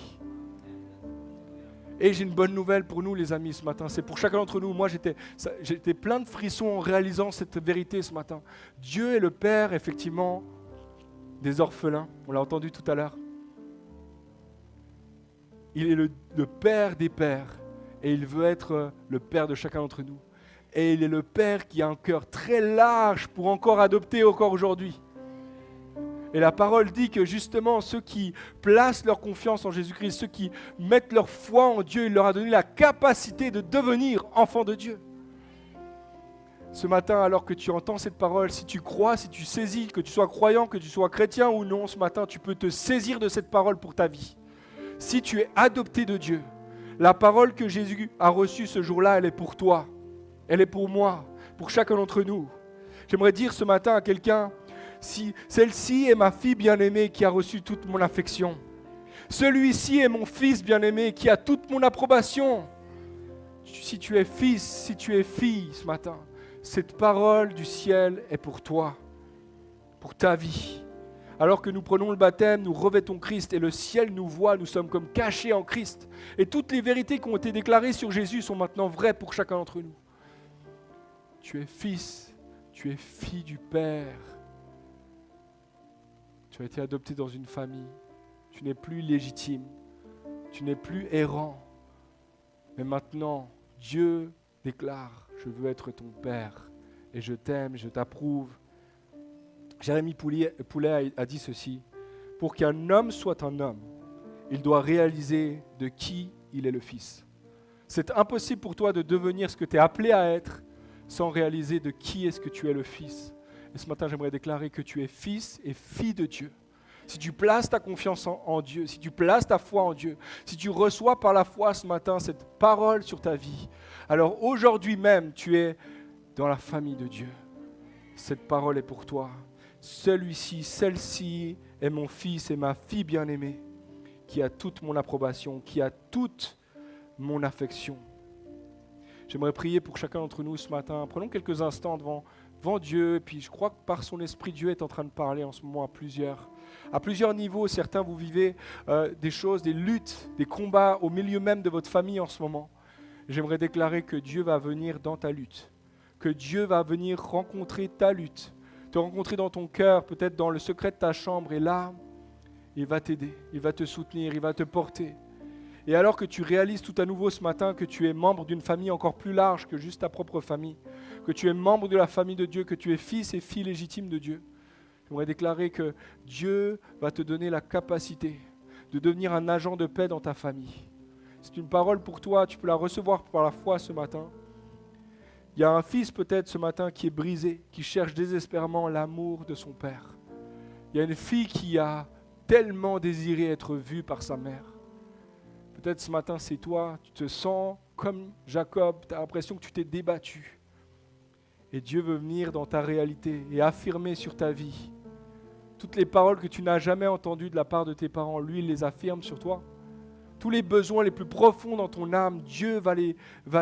S1: Et j'ai une bonne nouvelle pour nous les amis ce matin, c'est pour chacun d'entre nous. Moi j'étais plein de frissons en réalisant cette vérité ce matin. Dieu est le Père effectivement des orphelins, on l'a entendu tout à l'heure. Il est le Père des pères et il veut être le Père de chacun d'entre nous. Et il est le Père qui a un cœur très large pour encore adopter encore aujourd'hui. Et la parole dit que justement, ceux qui placent leur confiance en Jésus-Christ, ceux qui mettent leur foi en Dieu, il leur a donné la capacité de devenir enfants de Dieu. Ce matin, alors que tu entends cette parole, si tu crois, si tu saisis, que tu sois croyant, que tu sois chrétien ou non, ce matin, tu peux te saisir de cette parole pour ta vie. Si tu es adopté de Dieu, la parole que Jésus a reçue ce jour-là, elle est pour toi. Elle est pour moi, pour chacun d'entre nous. J'aimerais dire ce matin à quelqu'un, si celle-ci est ma fille bien-aimée qui a reçu toute mon affection. Celui-ci est mon fils bien-aimé qui a toute mon approbation. Si tu es fils, si tu es fille ce matin, cette parole du ciel est pour toi, pour ta vie. Alors que nous prenons le baptême, nous revêtons Christ et le ciel nous voit, nous sommes comme cachés en Christ. Et toutes les vérités qui ont été déclarées sur Jésus sont maintenant vraies pour chacun d'entre nous. Tu es fils, tu es fille du Père. Tu as été adopté dans une famille. Tu n'es plus légitime. Tu n'es plus errant. Mais maintenant, Dieu déclare, je veux être ton Père. Et je t'aime, je t'approuve. Jérémie Poulet a dit ceci. Pour qu'un homme soit un homme, il doit réaliser de qui il est le fils. C'est impossible pour toi de devenir ce que tu es appelé à être sans réaliser de qui est-ce que tu es le fils. Et ce matin, j'aimerais déclarer que tu es fils et fille de Dieu. Si tu places ta confiance en Dieu, si tu places ta foi en Dieu, si tu reçois par la foi ce matin cette parole sur ta vie, alors aujourd'hui même, tu es dans la famille de Dieu. Cette parole est pour toi. Celui-ci, celle-ci est mon fils et ma fille bien-aimée, qui a toute mon approbation, qui a toute mon affection. J'aimerais prier pour chacun d'entre nous ce matin. Prenons quelques instants devant Dieu, et puis je crois que par son esprit, Dieu est en train de parler en ce moment à plusieurs niveaux. Certains, vous vivez des choses, des luttes, des combats au milieu même de votre famille en ce moment. J'aimerais déclarer que Dieu va venir dans ta lutte, que Dieu va venir rencontrer ta lutte, te rencontrer dans ton cœur, peut-être dans le secret de ta chambre, et là, il va t'aider, il va te soutenir, il va te porter. Et alors que tu réalises tout à nouveau ce matin que tu es membre d'une famille encore plus large que juste ta propre famille, que tu es membre de la famille de Dieu, que tu es fils et fille légitime de Dieu, j'aimerais déclarer que Dieu va te donner la capacité de devenir un agent de paix dans ta famille. C'est une parole pour toi, tu peux la recevoir par la foi ce matin. Il y a un fils peut-être ce matin qui est brisé, qui cherche désespérément l'amour de son père. Il y a une fille qui a tellement désiré être vue par sa mère. Peut-être ce matin c'est toi, tu te sens comme Jacob, tu as l'impression que tu t'es débattu. Et Dieu veut venir dans ta réalité et affirmer sur ta vie toutes les paroles que tu n'as jamais entendues de la part de tes parents. Lui, il les affirme sur toi. Tous les besoins les plus profonds dans ton âme, Dieu va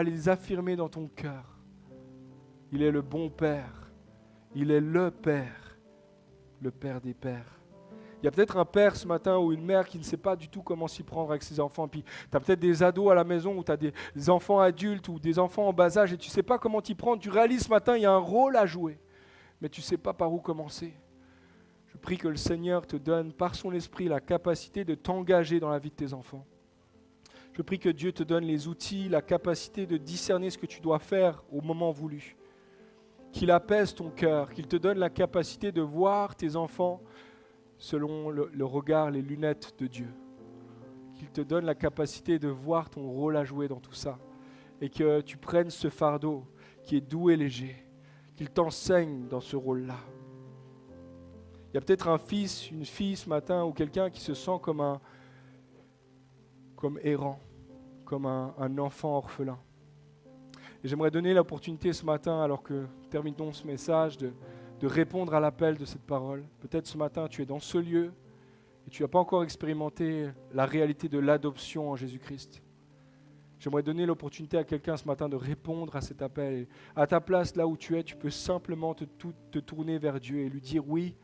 S1: les affirmer dans ton cœur. Il est le bon Père. Il est le Père des pères. Il y a peut-être un père ce matin ou une mère qui ne sait pas du tout comment s'y prendre avec ses enfants. Puis tu as peut-être des ados à la maison ou tu as des enfants adultes ou des enfants en bas âge et tu ne sais pas comment t'y prendre. Tu réalises ce matin, il y a un rôle à jouer, mais tu ne sais pas par où commencer. Je prie que le Seigneur te donne par son esprit la capacité de t'engager dans la vie de tes enfants. Je prie que Dieu te donne les outils, la capacité de discerner ce que tu dois faire au moment voulu. Qu'il apaise ton cœur, qu'il te donne la capacité de voir tes enfants selon le regard, les lunettes de Dieu. Qu'il te donne la capacité de voir ton rôle à jouer dans tout ça. Et que tu prennes ce fardeau qui est doux et léger. Qu'il t'enseigne dans ce rôle-là. Il y a peut-être un fils, une fille ce matin, ou quelqu'un qui se sent comme errant, comme un enfant orphelin. Et j'aimerais donner l'opportunité ce matin, alors que terminons ce message, de répondre à l'appel de cette parole. Peut-être ce matin, tu es dans ce lieu et tu n'as pas encore expérimenté la réalité de l'adoption en Jésus-Christ. J'aimerais donner l'opportunité à quelqu'un ce matin de répondre à cet appel. Et à ta place, là où tu es, tu peux simplement te tourner vers Dieu et lui dire « Oui,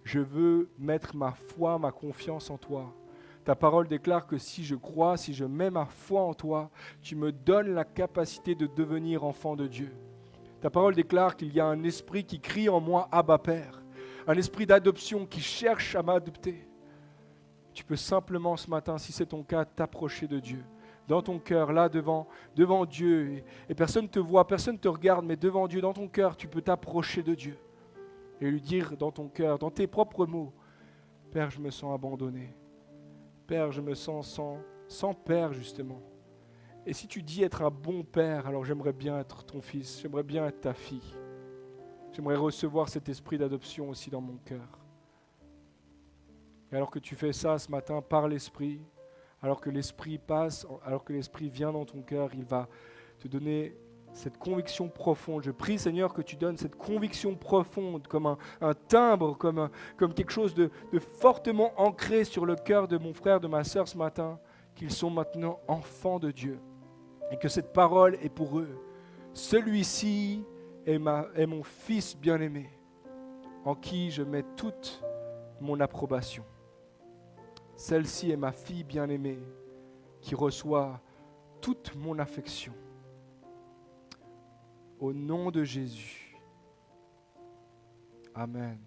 S1: je veux mettre ma foi, ma confiance en toi. » Ta parole déclare que si je crois, si je mets ma foi en toi, tu me donnes la capacité de devenir enfant de Dieu. Ta parole déclare qu'il y a un esprit qui crie en moi « Abba Père », un esprit d'adoption qui cherche à m'adopter. Tu peux simplement ce matin, si c'est ton cas, t'approcher de Dieu. Dans ton cœur, là devant Dieu, et personne ne te voit, personne ne te regarde, mais devant Dieu, dans ton cœur, tu peux t'approcher de Dieu et lui dire dans ton cœur, dans tes propres mots, « Père, je me sens abandonné. Père, je me sens sans père, justement. » Et si tu dis être un bon père, alors j'aimerais bien être ton fils, j'aimerais bien être ta fille. J'aimerais recevoir cet esprit d'adoption aussi dans mon cœur. Et alors que tu fais ça ce matin par l'esprit, alors que l'esprit passe, alors que l'esprit vient dans ton cœur, il va te donner cette conviction profonde. Je prie, Seigneur, que tu donnes cette conviction profonde comme un timbre, comme quelque chose de fortement ancré sur le cœur de mon frère, de ma sœur ce matin, qu'ils sont maintenant enfants de Dieu et que cette parole est pour eux. Celui-ci est mon fils bien-aimé, en qui je mets toute mon approbation. Celle-ci est ma fille bien-aimée, qui reçoit toute mon affection. Au nom de Jésus. Amen.